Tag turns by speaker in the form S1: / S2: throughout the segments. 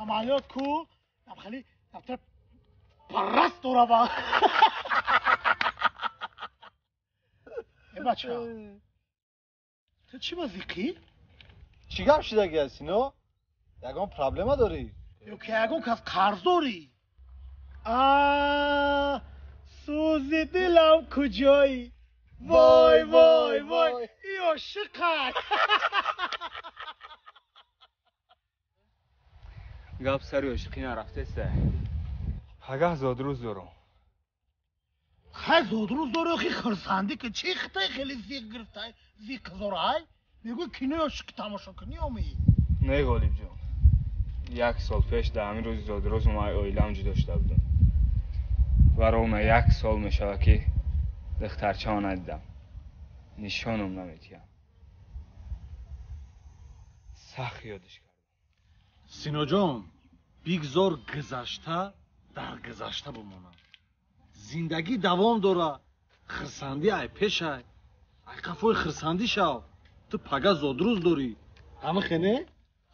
S1: عملیات کو خیلی دفتر پرست دورا با ای بچه تو چی بازیقی؟
S2: چی گم شده گه سینو؟ یکم پرابلما داری؟
S1: یو که یکم کس قرض داری؟ سوزی دلم کجایی؟ وای وای وای ای عاشقک
S3: گپ سری عاشقی نرفته سه
S2: پگه زادروز دارم
S1: خیلی زودروز داره خیلی خرسندی که چی خطای خیلی زیق گرفته زیق زورای میگو کینه عاشق تماشا کنی آمی
S3: نه غالب جان 1 سال پیش در همین روز زادروز ما اویلم جدا داشته بودم و روم 1 سال میشه که دخترچه ها ندیدم نشانم نمیتیم سخت یادش کردم
S2: سینو جان بیگذار گذشته در گذشته بمانم زندگی دوام داره خرسندی ای پیش ای قفوی خرسندی شو تو پگه زادروز داری همه خنه؟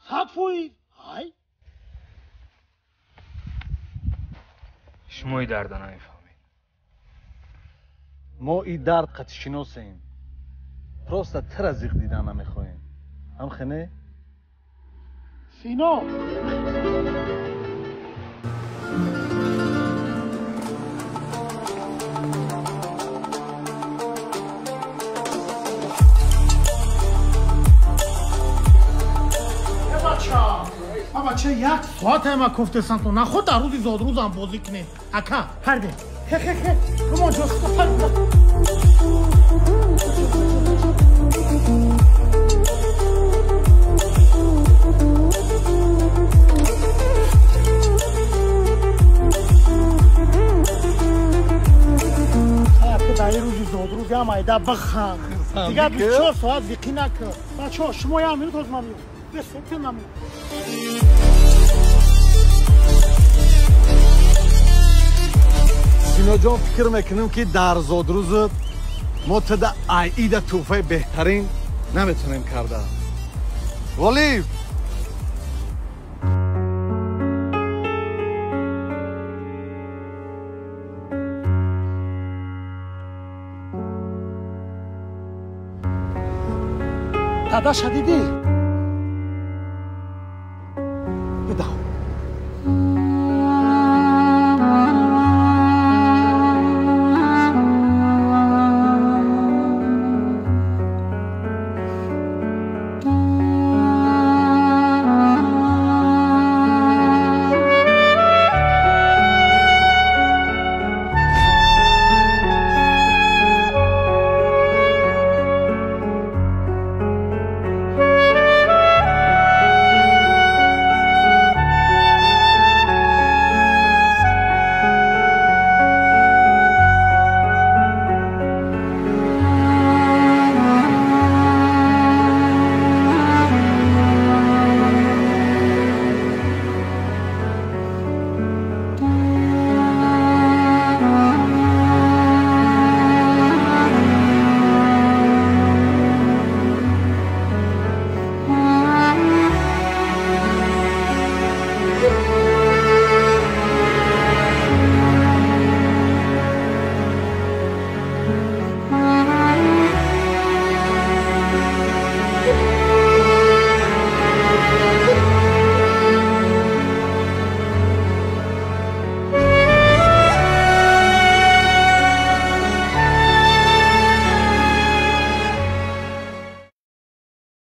S1: صدفوی های
S3: شما ای درد نمیفهمید
S2: ما ای درد قطع شناسیم پروستا تر از زیق دیدن نمیخوایم هم خنه؟
S1: سینو بچه 1 ساعت ما گفتستن تو نخود در روزی زادروزم بازی کنی اکا پرده خه کمان جاست پرده در روزی زادروزی هم ایده بخند دیگه 24 ساعت ویقی نکن بچه ها شما یه همینو توز ممنون بسیار ممنون
S2: سینو جان فکر میکنم که در زادروز ما تا در عید توفه بهترین نمیتونیم کرده ولی
S1: دادا شدیدی